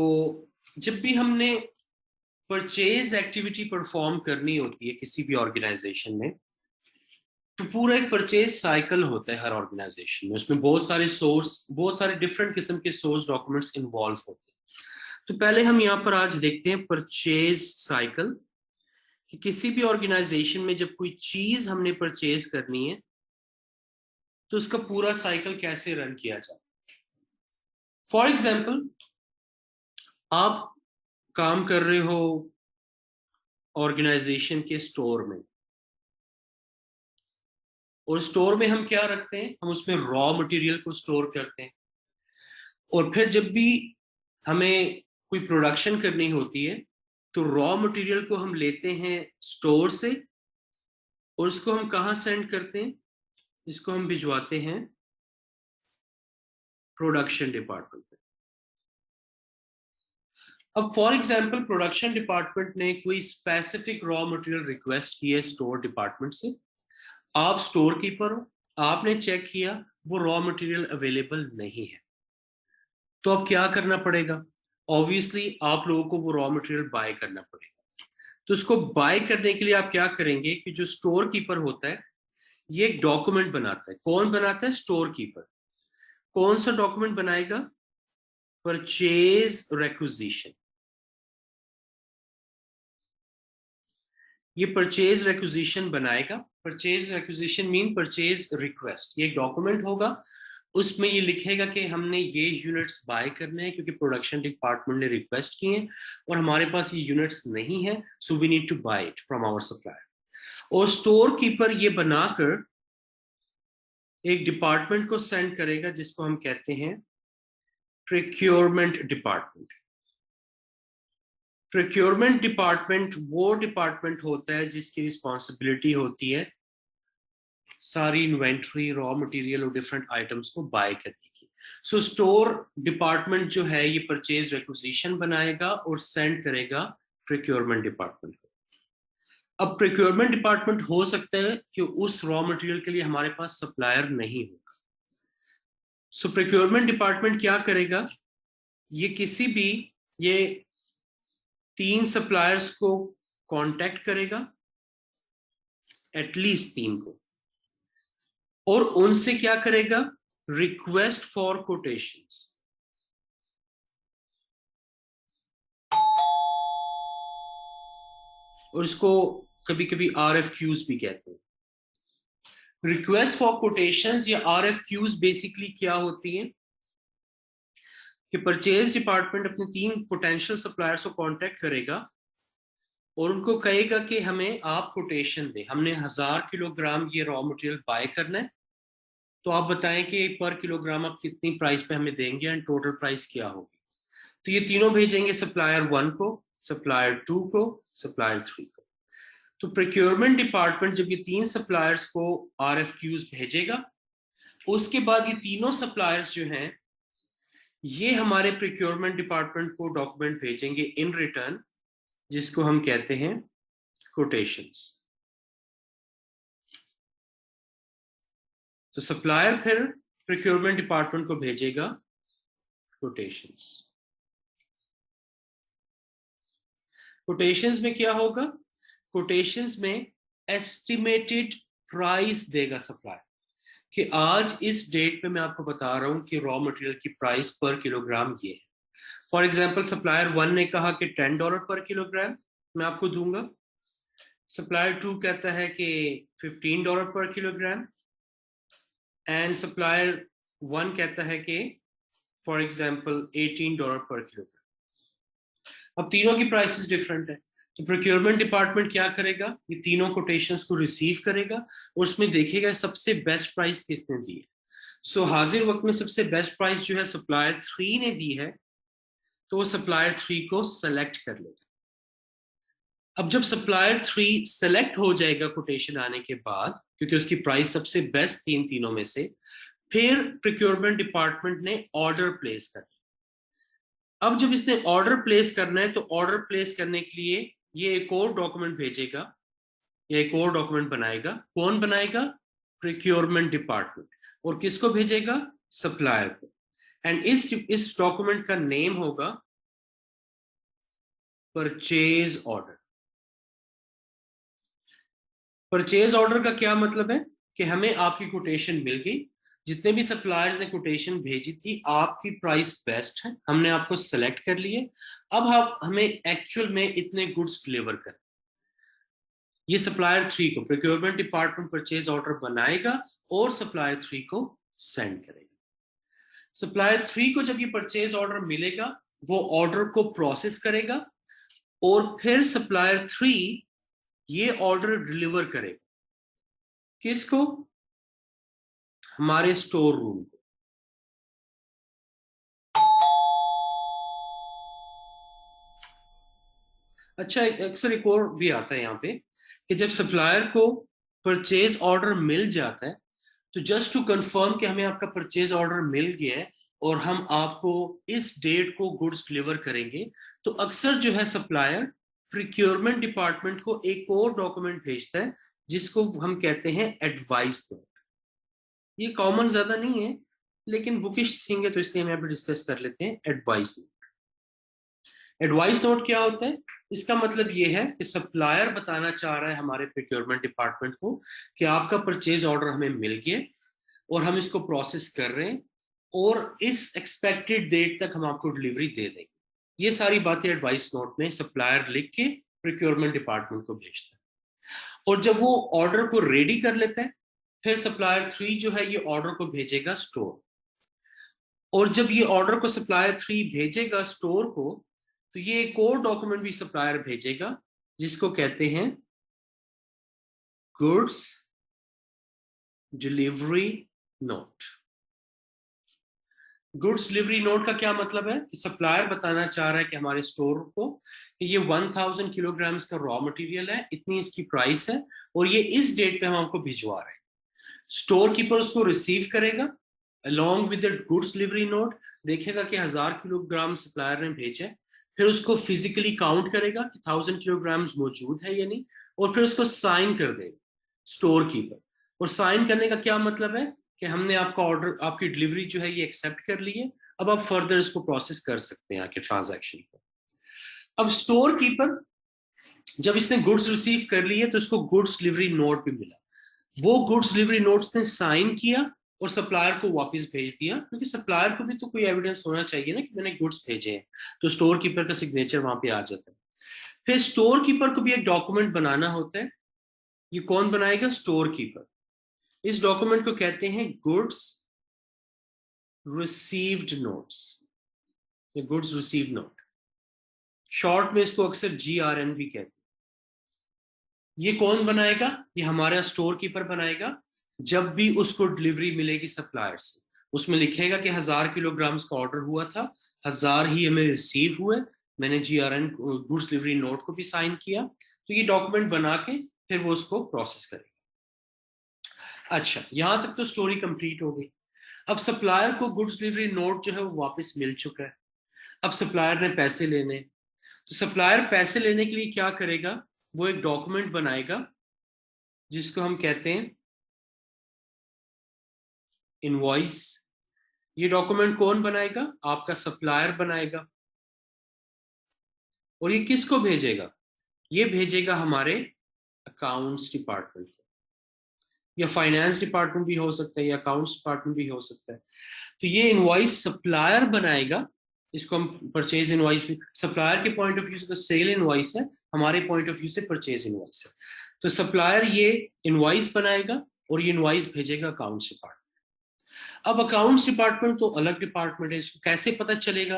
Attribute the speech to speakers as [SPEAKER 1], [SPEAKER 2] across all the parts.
[SPEAKER 1] तो जब भी हमने परचेज एक्टिविटी परफॉर्म करनी होती है किसी भी ऑर्गेनाइजेशन में, तो पूरा एक परचेज साइकिल होता है हर ऑर्गेनाइजेशन में। उसमें बहुत सारे डिफरेंट किस्म के सोर्स डॉक्यूमेंट्स इन्वॉल्व होते हैं। तो पहले हम यहाँ पर आज देखते हैं परचेज साइकिल, कि किसी भी ऑर्गेनाइजेशन में जब कोई चीज हमने परचेज करनी है तो उसका पूरा साइकिल कैसे रन किया जाए। फॉर एग्जाम्पल, आप काम कर रहे हो ऑर्गेनाइजेशन के स्टोर में, और स्टोर में हम क्या रखते हैं, हम उसमें रॉ मटेरियल को स्टोर करते हैं। और फिर जब भी हमें कोई प्रोडक्शन करनी होती है तो रॉ मटेरियल को हम लेते हैं स्टोर से, और उसको हम कहाँ सेंड करते हैं, इसको हम भिजवाते हैं प्रोडक्शन डिपार्टमेंट में। अब फॉर एग्जांपल प्रोडक्शन डिपार्टमेंट ने कोई स्पेसिफिक रॉ मटेरियल रिक्वेस्ट की है स्टोर डिपार्टमेंट से। आप स्टोर कीपर हो, आपने चेक किया वो रॉ मटेरियल अवेलेबल नहीं है, तो अब क्या करना पड़ेगा? ऑब्वियसली आप लोगों को वो रॉ मटेरियल बाय करना पड़ेगा। तो उसको बाय करने के लिए आप क्या करेंगे कि जो स्टोर कीपर होता है ये एक डॉक्यूमेंट बनाता है। कौन बनाता है? Store keeper. कौन सा डॉक्यूमेंट बनाएगा? Purchase requisition. ये परचेज रिक्विजिशन बनाएगा। Purchase requisition mean purchase request. ये एक डॉक्यूमेंट होगा, उसमें ये लिखेगा कि हमने ये यूनिट्स बाय करने हैं क्योंकि प्रोडक्शन डिपार्टमेंट ने रिक्वेस्ट की है और हमारे पास ये यूनिट्स नहीं है, so we need to buy it from our supplier. और स्टोर कीपर ये बनाकर एक डिपार्टमेंट को सेंड करेगा जिसको हम कहते हैं प्रोक्योरमेंट डिपार्टमेंट। प्रोक्योरमेंट डिपार्टमेंट वो डिपार्टमेंट होता है जिसकी रिस्पॉन्सिबिलिटी होती है सारी इन्वेंट्री, रॉ मटेरियल और डिफरेंट आइटम्स को बाय करने की। सो स्टोर डिपार्टमेंट जो है ये परचेज रिक्विजिशन बनाएगा और सेंड करेगा प्रोक्योरमेंट डिपार्टमेंट को। अब प्रोक्योरमेंट डिपार्टमेंट हो सकता है कि उस रॉ मटेरियल के लिए हमारे पास सप्लायर नहीं होगा। सो प्रोक्योरमेंट डिपार्टमेंट क्या करेगा, ये 3 सप्लायर्स को कांटेक्ट करेगा, एटलीस्ट 3 को, और उनसे क्या करेगा? Request for quotations. और इसको कभी कभी RFQs भी कहते हैं। रिक्वेस्ट फॉर कोटेशंस या RFQs बेसिकली क्या होती हैं कि परचेज डिपार्टमेंट अपने 3 पोटेंशियल सप्लायर्स को कांटेक्ट करेगा और उनको कहेगा कि हमें आप कोटेशन दें, हमने 1000 किलोग्राम ये रॉ मटेरियल बाय करना है, तो आप बताएं कि पर किलोग्राम आप कितनी प्राइस पे हमें देंगे एंड टोटल प्राइस क्या होगी। तो ये तीनों भेजेंगे सप्लायर 1 को, सप्लायर 2 को, सप्लायर 3 को। तो प्रोक्योरमेंट डिपार्टमेंट जब ये 3 सप्लायर्स को RFQs भेजेगा, उसके बाद ये तीनों सप्लायर्स जो हैं ये हमारे प्रोक्योरमेंट डिपार्टमेंट को डॉक्यूमेंट भेजेंगे इन रिटर्न, जिसको हम कहते हैं कोटेशंस। तो सप्लायर फिर प्रोक्योरमेंट डिपार्टमेंट को भेजेगा कोटेशंस। कोटेशंस में क्या होगा? कोटेशंस में एस्टिमेटेड प्राइस देगा सप्लायर, कि आज इस डेट पे मैं आपको बता रहा हूं कि रॉ मटेरियल की प्राइस पर किलोग्राम ये है। फॉर एग्जांपल सप्लायर 1 ने कहा कि $10 पर किलोग्राम मैं आपको दूंगा। सप्लायर 2 कहता है कि $15 पर किलोग्राम, एंड सप्लायर 1 कहता है कि फॉर एग्जांपल $18 पर किलोग्राम। अब तीनों की प्राइसेस डिफरेंट है, तो प्रोक्योरमेंट डिपार्टमेंट क्या करेगा, ये तीनों कोटेशंस को रिसीव करेगा और उसमें देखेगा सबसे बेस्ट प्राइस किसने दी है। सो हाजिर वक्त में सबसे बेस्ट प्राइस जो है सप्लायर 3 ने दी है, तो वो सप्लायर 3 को सेलेक्ट कर लेगा। अब जब सप्लायर 3 सेलेक्ट हो जाएगा कोटेशन आने के बाद, क्योंकि उसकी प्राइस सबसे बेस्ट थी इन तीनों में से, फिर प्रोक्योरमेंट डिपार्टमेंट ने ऑर्डर प्लेस करना। अब जब इसने ऑर्डर प्लेस करना है, तो ऑर्डर प्लेस करने के लिए ये एक और डॉक्यूमेंट भेजेगा या एक और डॉक्यूमेंट बनाएगा। कौन बनाएगा? Procurement department. और किसको भेजेगा? सप्लायर को। एंड इस डॉक्यूमेंट का नेम होगा परचेज ऑर्डर। परचेज ऑर्डर का क्या मतलब है कि हमें आपकी कोटेशन मिल गई, जितने भी सप्लायर्स ने कोटेशन भेजी थी, आपकी प्राइस बेस्ट है, हमने आपको सेलेक्ट कर लिए, अब आप हमें एक्चुअल में इतने गुड्स डिलीवर कर। ये सप्लायर 3 को प्रोक्योरमेंट डिपार्टमेंट परचेज ऑर्डर बनाएगा और सप्लायर 3 को सेंड करेगा। सप्लायर 3 को जब ये परचेज ऑर्डर मिलेगा, वो ऑर्डर को प्रोसेस करेगा और फिर सप्लायर 3 ये ऑर्डर डिलीवर करेगा। किसको? हमारे स्टोर रूम को। अच्छा, अक्सर एक और भी आता है यहाँ पे कि जब सप्लायर को परचेज ऑर्डर मिल जाता है, तो जस्ट टू कंफर्म कि हमें आपका परचेज ऑर्डर मिल गया है और हम आपको इस डेट को गुड्स डिलीवर करेंगे, तो अक्सर जो है सप्लायर प्रोक्योरमेंट डिपार्टमेंट को एक और डॉक्यूमेंट भेजता है जिसको हम कहते हैं एडवाइस नोट। ये कॉमन ज्यादा नहीं है, लेकिन बुकिश थिंग है, तो इसलिए हम यहाँ पे डिस्कस कर लेते हैं एडवाइस नोट। एडवाइस नोट क्या होता है? इसका मतलब ये है कि सप्लायर बताना चाह रहा है हमारे प्रोक्योरमेंट डिपार्टमेंट को कि आपका परचेज ऑर्डर हमें मिल गया और हम इसको प्रोसेस कर रहे हैं और इस एक्सपेक्टेड डेट तक हम आपको डिलीवरी दे देंगे। ये सारी बातें एडवाइस नोट में सप्लायर लिख के प्रोक्योरमेंट डिपार्टमेंट को भेजता है। और जब वो ऑर्डर को रेडी कर लेता है, फिर सप्लायर 3 जो है ये ऑर्डर को भेजेगा स्टोर। और जब ये ऑर्डर को सप्लायर 3 भेजेगा स्टोर को, तो ये एक और डॉक्यूमेंट भी सप्लायर भेजेगा जिसको कहते हैं goods delivery note. Goods delivery note का क्या मतलब है कि सप्लायर बताना चाह रहा है कि हमारे स्टोर को कि ये 1000 किलोग्राम का रॉ मटेरियल है, इतनी इसकी प्राइस है और ये इस डेट पे हम आपको भिजवा रहे हैं। स्टोर कीपर उसको रिसीव करेगा along with the goods delivery note, देखेगा कि 1000 किलोग्राम सप्लायर ने भेजा है, फिर उसको फिजिकली काउंट करेगा कि 1000 किलोग्राम मौजूद है या नहीं, और फिर उसको साइन कर देगा स्टोर कीपर। और साइन करने का क्या मतलब है कि हमने आपका ऑर्डर, आपकी डिलीवरी जो है ये एक्सेप्ट कर ली है, अब आप फर्दर इसको प्रोसेस कर सकते हैं आके ट्रांजैक्शन को। अब स्टोर कीपर जब इसने गुड्स रिसीव कर ली है तो इसको गुड्स डिलीवरी नोट भी मिला, वो गुड्स डिलीवरी नोट्स ने साइन किया और सप्लायर को वापस भेज दिया, क्योंकि सप्लायर को भी तो कोई एविडेंस होना चाहिए ना कि मैंने गुड्स भेजे हैं, तो स्टोर कीपर का सिग्नेचर वहां पे आ जाता है। फिर स्टोर कीपर को भी एक डॉक्यूमेंट बनाना होता है। ये कौन बनाएगा? Store keeper. इस डॉक्यूमेंट को कहते हैं goods received notes, goods received note, short में इसको अक्सर GRN भी कहते हैं। ये कौन बनाएगा? ये हमारा स्टोर कीपर बनाएगा। जब भी उसको डिलीवरी मिलेगी सप्लायर से, उसमें लिखेगा कि 1000 किलोग्राम का ऑर्डर हुआ था, 1000 ही हमें रिसीव हुए, मैंने GRN गुड्स डिलीवरी नोट को भी साइन किया, तो ये डॉक्यूमेंट बना के फिर वो उसको प्रोसेस करेगा। अच्छा, यहां तक तो स्टोरी कंप्लीट हो गई। अब सप्लायर को गुड्स डिलीवरी नोट जो है वो वापस मिल चुका है। अब सप्लायर ने पैसे लेने, तो सप्लायर पैसे लेने के लिए क्या करेगा? वो एक डॉक्यूमेंट बनाएगा जिसको हम कहते हैं इनवॉइस। ये डॉक्यूमेंट कौन बनाएगा? आपका सप्लायर बनाएगा। और ये किसको भेजेगा? ये भेजेगा हमारे अकाउंट्स डिपार्टमेंट को, या फाइनेंस डिपार्टमेंट भी हो सकता है, या अकाउंट्स डिपार्टमेंट भी हो सकता है। तो ये इनवॉइस सप्लायर बनाएगा, इसको हम परचेज इनवॉइस भी, सप्लायर के पॉइंट ऑफ व्यू से तो सेल इनवॉइस है, हमारे पॉइंट ऑफ व्यू से परचेज इनवॉइस है। तो सप्लायर ये इनवॉइस बनाएगा और ये इनवॉइस भेजेगा अकाउंट्स डिपार्टमेंट। अब अकाउंट्स डिपार्टमेंट तो अलग डिपार्टमेंट है, इसको कैसे पता चलेगा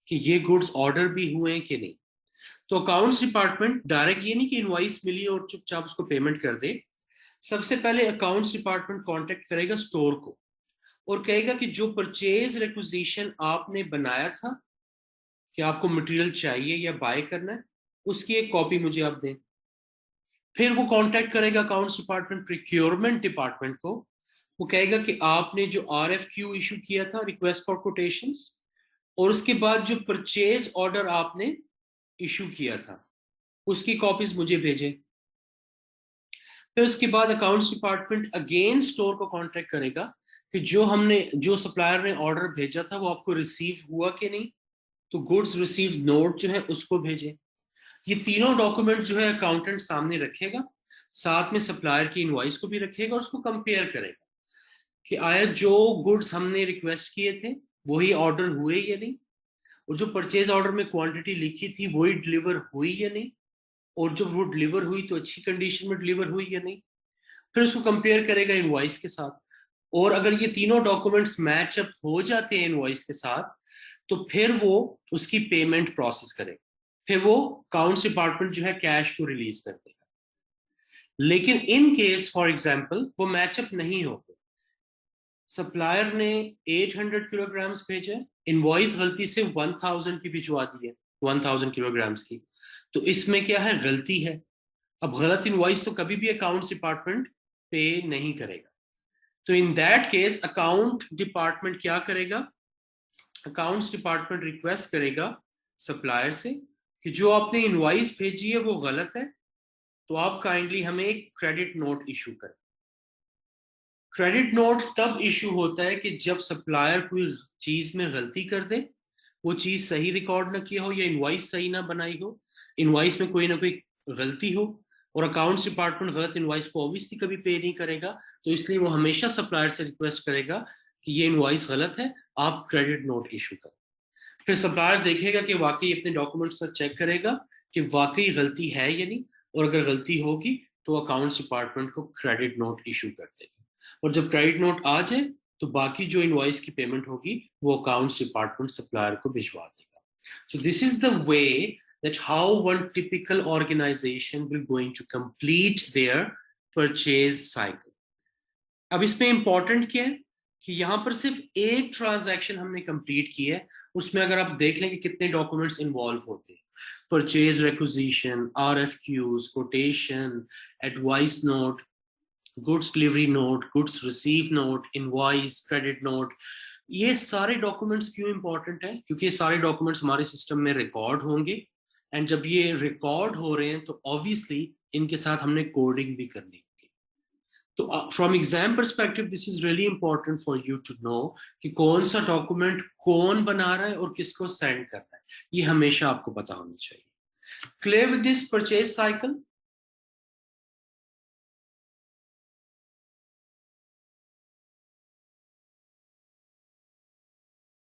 [SPEAKER 1] कि ये गुड्स ऑर्डर भी हुए हैं कि नहीं? तो अकाउंट्स डिपार्टमेंट डायरेक्ट ये नहीं कि इनवॉइस मिली और चुपचाप उसको पेमेंट कर दे। सबसे पहले अकाउंट्स डिपार्टमेंट कांटेक्ट करेगा स्टोर को और कहेगा कि जो परचेज रिक्विजिशन आपने बनाया था कि आपको मटेरियल चाहिए या बाय करना है, उसकी एक कॉपी मुझे आप दें। फिर वो कांटेक्ट करेगा अकाउंट्स डिपार्टमेंट प्रोक्योरमेंट डिपार्टमेंट को, वो कहेगा कि आपने जो RFQ इशू किया था, रिक्वेस्ट फॉर कोटेशंस, और उसके बाद जो परचेज ऑर्डर आपने इशू किया था उसकी कॉपीज मुझे भेजें। फिर उसके बाद अकाउंट्स डिपार्टमेंट अगेन स्टोर को कांटेक्ट करेगा कि जो सप्लायर ने ऑर्डर भेजा था वो आपको रिसीव हुआ कि नहीं, तो गुड्स रिसीव नोट जो है उसको भेजें। ये तीनों डॉक्यूमेंट जो है अकाउंटेंट सामने रखेगा, साथ में सप्लायर की इनवॉइस को भी रखेगा और उसको कंपेयर करेगा कि आया जो गुड्स हमने रिक्वेस्ट किए थे वही ऑर्डर हुए या नहीं, और जो परचेज ऑर्डर में क्वांटिटी लिखी थी वही डिलीवर हुई या नहीं, और जब वो डिलीवर हुई तो अच्छी कंडीशन में डिलीवर हुई या नहीं। फिर उसको कंपेयर करेगा इनवॉइस के साथ, और अगर ये तीनों डॉक्यूमेंट्स मैच अप हो जाते हैं इनवॉइस के साथ तो फिर वो उसकी पेमेंट प्रोसेस करेगा, फिर वो अकाउंट्स डिपार्टमेंट जो है कैश को रिलीज कर देगा। लेकिन इन केस फॉर एग्जांपल वो मैचअप नहीं होते, सप्लायर ने 800 किलोग्राम्स भेजे, इनवॉइस गलती से 1000 की भिजवा दी है, 1000 किलोग्राम्स की, तो इसमें क्या है, गलती है। अब गलत इनवॉइस तो कभी भी अकाउंट्स डिपार्टमेंट पे नहीं करेगा। तो in that case account department क्या करेगा, अकाउंट्स डिपार्टमेंट रिक्वेस्ट करेगा सप्लायर से कि जो आपने इनवॉइस भेजी है वो गलत है, तो आप काइंडली हमें एक क्रेडिट नोट इशू करें। क्रेडिट नोट तब इशू होता है कि जब सप्लायर कोई चीज में गलती कर दे, वो चीज सही रिकॉर्ड ना किया हो या इनवॉइस सही ना बनाई हो, इनवॉइस में कोई ना कोई गलती हो, और अकाउंट्स डिपार्टमेंट गलत इनवॉइस को ऑब्वियसली कभी पे नहीं करेगा, तो इसलिए वो हमेशा सप्लायर से रिक्वेस्ट करेगा कि ये इनवॉइस गलत है, आप क्रेडिट नोट इशू करें। फिर सप्लायर देखेगा कि वाकई अपने डॉक्यूमेंट्स का चेक करेगा कि वाकई गलती है या नहीं, और अगर गलती होगी तो अकाउंट्स डिपार्टमेंट को क्रेडिट नोट इशू कर देगा, और जब क्रेडिट नोट आ जाए तो बाकी जो इनवॉइस की पेमेंट होगी वो अकाउंट्स डिपार्टमेंट सप्लायर को भिजवा देगा। So this is the way that how one typical organization will going to complete their purchase cycle. अब इसमें इंपॉर्टेंट क्या है कि यहां पर सिर्फ एक ट्रांजैक्शन हमने कंप्लीट की है, उसमें अगर आप देख लें कि कितने डॉक्यूमेंट्स इन्वॉल्व होते हैं, purchase requisition, RFQs, quotation, advice note, goods delivery note, goods receive note, invoice, credit note. ये सारे डॉक्यूमेंट्स क्यों इंपॉर्टेंट है, क्योंकि ये सारे डॉक्यूमेंट्स हमारे सिस्टम में रिकॉर्ड होंगे, एंड जब ये रिकॉर्ड हो रहे हैं तो ऑब्वियसली इनके साथ हमने कोडिंग भी करनी होगी। तो from exam perspective this is really important for you to know कि कौन सा डॉक्यूमेंट कौन बना रहा है और किसको सेंड करना है, ये हमेशा आपको पता होना चाहिए। Clear with this purchase cycle?